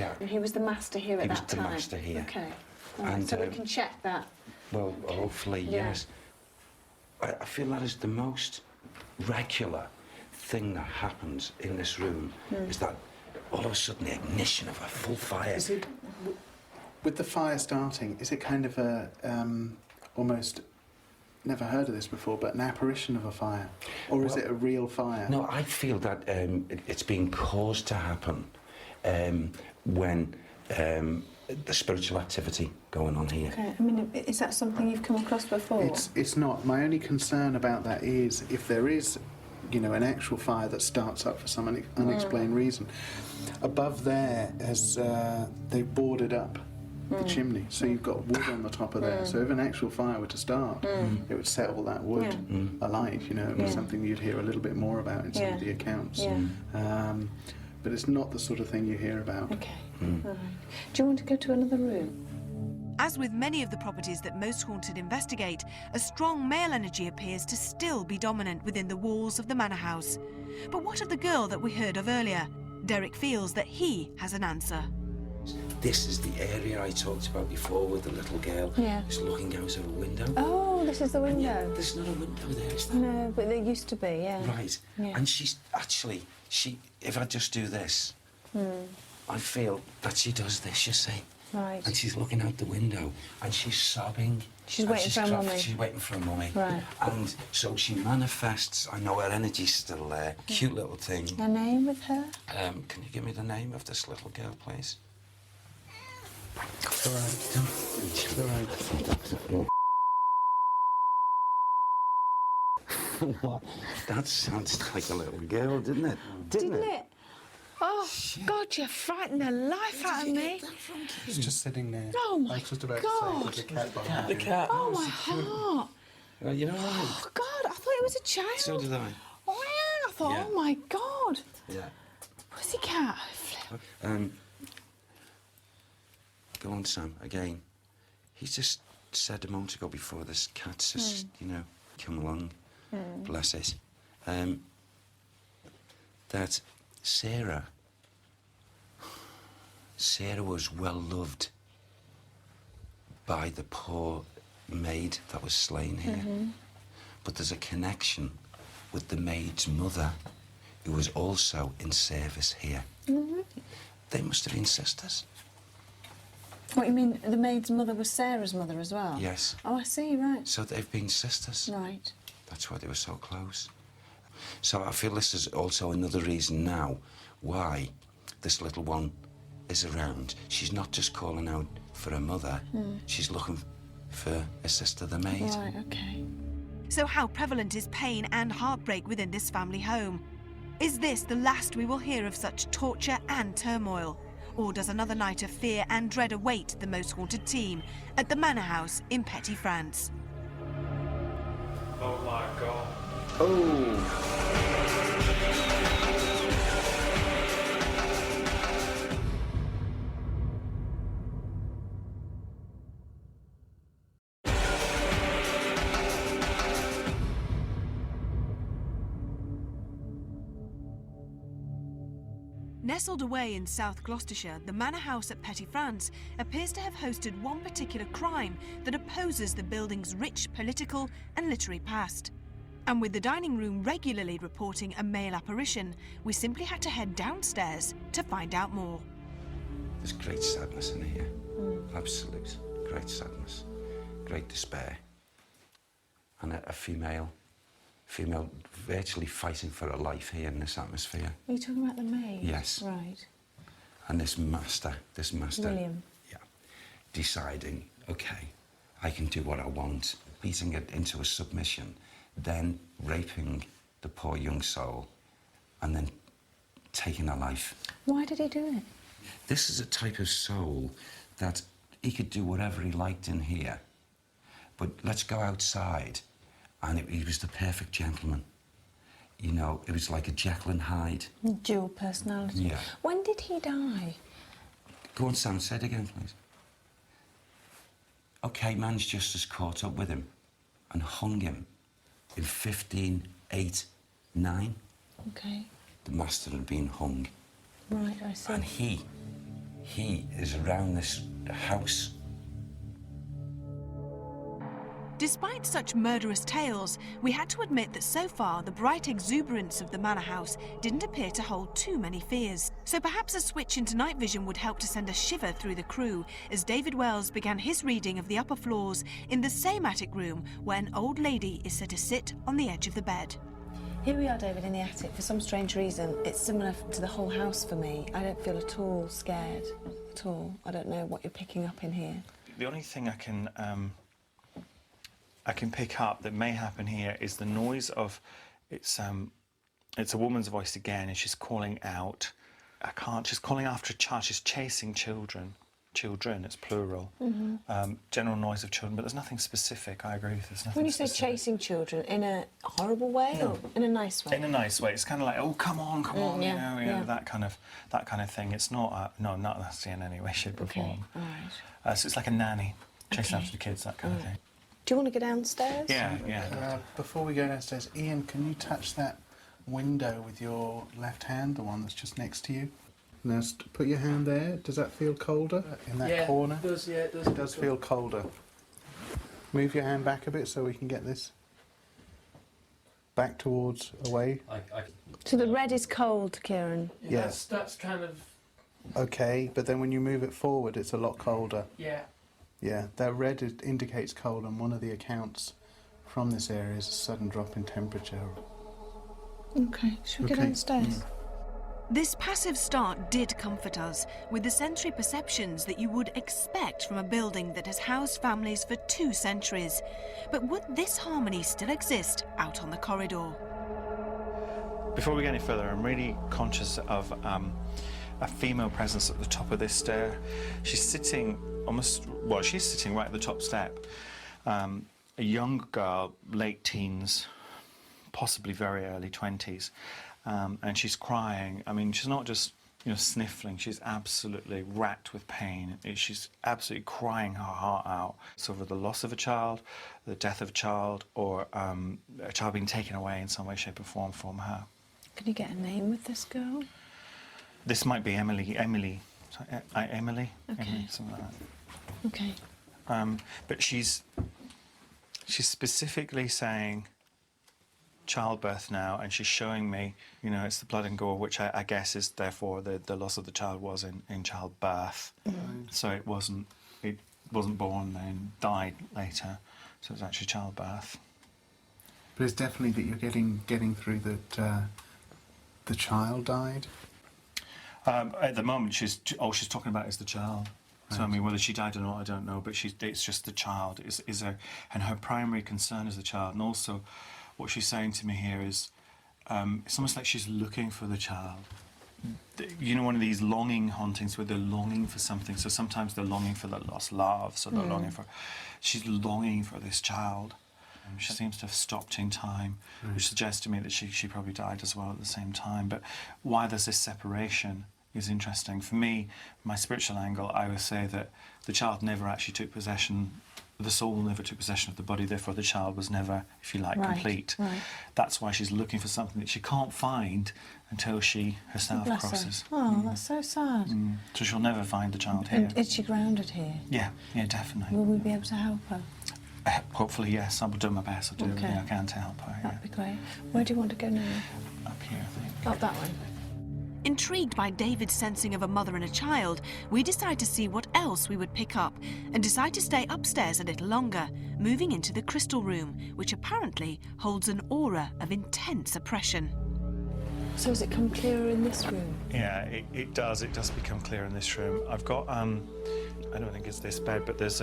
Yeah. And he was the master here at that time? He was the master here. Okay. Right. And, so we can check that. Well, hopefully, yes. I feel that is the most regular thing that happens in this room, is that all of a sudden the ignition of a full fire. Is it, with the fire starting, is it kind of a, almost, never heard of this before, but an apparition of a fire? Or is it a real fire? No, I feel that it's being caused to happen when the spiritual activity going on here. Okay. I mean, is that something you've come across before? It's not. My only concern about that is if there is, you know, an actual fire that starts up for some unexplained reason. Above there, as they've boarded up the chimney, so you've got wood on the top of there. So if an actual fire were to start, it would set all that wood alight. You know, it was something you'd hear a little bit more about in some of the accounts. But it's not the sort of thing you hear about. Okay. Right. Do you want to go to another room? As with many of the properties that Most Haunted investigate, a strong male energy appears to still be dominant within the walls of the manor house. But what of the girl that we heard of earlier? Derek feels that he has an answer. This is the area I talked about before with the little girl. Yeah. Just looking out of a window. Oh, this is the window. Yeah, there's not a window there, is there? No, but there used to be, yeah. Right. Yeah. And she's actually, if I just do this, I feel that she does this, you see. Right. And she's looking out the window and she's sobbing. She's waiting for a mummy. She's waiting for a mummy. Right. And so she manifests. I know her energy's still there. Cute little thing. Her name with her? Can you give me the name of this little girl, please? It's all right. It's all right. What? That sounds like a little girl, didn't it? Didn't it? Oh, God, you frightened the life out of me. It's just sitting there. Oh, my I was just about God. to say, there's a cat behind you. The cat. Oh, my heart. You know what? Oh, God, I thought it was a child. So did I. Oh, yeah. I thought, Yeah. oh, my God. Yeah. Pussycat. Go on, Sam, again. He just said a moment ago before this cat's just, you know, come along, bless it, that Sarah was well loved by the poor maid that was slain here. But there's a connection with the maid's mother, who was also in service here. They must have been sisters. What, you mean the maid's mother was Sarah's mother as well? Yes. Oh, I see, right. So they've been sisters. Right. That's why they were so close. So I feel this is also another reason now why this little one is around. She's not just calling out for her mother, she's looking for her sister, the maid. Right, okay. So how prevalent is pain and heartbreak within this family home? Is this the last we will hear of such torture and turmoil? Or does another night of fear and dread await the Most Haunted team at the Manor House in Petty, France? Oh my God. Nestled away in South Gloucestershire, the Manor House at Petty, France appears to have hosted one particular crime that opposes the building's rich political and literary past. And with the dining room regularly reporting a male apparition, we simply had to head downstairs to find out more. There's great sadness in here. Absolute great sadness, great despair. And a female virtually fighting for her life here in this atmosphere. Are you talking about the maid? Yes. Right. And this master, William. yeah, deciding, okay, I can do what I want, beating it into a submission, then raping the poor young soul, and then taking her life. Why did he do it? This is a type of soul that he could do whatever he liked in here, but let's go outside. And he was the perfect gentleman. You know, it was like a Jekyll and Hyde. Dual personality. Yeah. When did he die? Go on, Sam, say it again, please. OK, man's justice caught up with him and hung him in 1589. OK. The master had been hung. Right, I see. And he he is around this house. Despite such murderous tales, we had to admit that so far the bright exuberance of the manor house didn't appear to hold too many fears. So perhaps a switch into night vision would help to send a shiver through the crew as David Wells began his reading of the upper floors in the same attic room where an old lady is said to sit on the edge of the bed. Here we are, David, in the attic. For some strange reason, it's similar to the whole house for me. I don't feel at all scared, at all. I don't know what you're picking up in here. The only thing I can pick up that may happen here is the noise of it's a woman's voice again, and she's calling out. She's calling after a child. She's chasing children. Children, it's plural. General noise of children, but there's nothing specific. I agree with this. When you say chasing children, in a horrible way or in a nice way? In a nice way. It's kind of like, oh, come on, yeah, you know, that kind of thing. It's not not nasty in any way, shape, or form. All right. So it's like a nanny chasing after the kids, that kind of thing. Do you want to go downstairs? Yeah. Before we go downstairs, Ian, can you touch that window with your left hand, the one that's just next to you? Now, put your hand there. Does that feel colder in that corner? It does, yeah, it does. It does feel colder. Move your hand back a bit so we can get this back towards, away. So the red is cold, Kieran? Yes. That's kind of... Okay, but then when you move it forward, it's a lot colder. Yeah. Yeah, that red indicates cold, and one of the accounts from this area is a sudden drop in temperature. OK, shall we go downstairs? This passive start did comfort us, with the sensory perceptions that you would expect from a building that has housed families for 2 centuries. But would this harmony still exist out on the corridor? Before we get any further, I'm really conscious of a female presence at the top of this stair. She's sitting she's sitting right at the top step. A young girl, late teens, possibly very early 20s. And she's crying. I mean, she's not just, sniffling. She's absolutely racked with pain. She's absolutely crying her heart out. It's over the loss of a child, the death of a child, or a child being taken away in some way, shape, or form from her. Can you get a name with this girl? This might be Emily. Emily. Emily, something like that. OK. But she's specifically saying childbirth now, and she's showing me, it's the blood and gore, which I guess is therefore the loss of the child was in childbirth. So it wasn't born then, died later. So it's actually childbirth. But it's definitely that you're getting through that the child died. At the moment, she's talking about is the child. So I mean, whether she died or not, I don't know. But it's just the child and her primary concern is the child. And also, what she's saying to me here is, it's almost like she's looking for the child. One of these longing hauntings where they're longing for something. So sometimes they're longing for the lost love. So they're longing for. She's longing for this child. She seems to have stopped in time, which suggests to me that she probably died as well at the same time. But why there's this separation is interesting. For me, my spiritual angle, I would say that the child never actually took possession, the soul never took possession of the body, therefore the child was never, if you like, complete. Right. That's why she's looking for something that she can't find until she herself crosses. Her. Oh, that's so sad. So she'll never find the child here. And is she grounded here? Yeah, definitely. Will we be able to help her? Hopefully, yes. I will do my best. I'll do everything I can to help her. That'd be great. Where do you want to go now? Up here, I think. Up that way. Intrigued by David's sensing of a mother and a child, we decide to see what else we would pick up and decide to stay upstairs a little longer, moving into the crystal room, which apparently holds an aura of intense oppression. So has it come clearer in this room? Yeah, it does. It does become clear in this room. I've got, I don't think it's this bed, but there's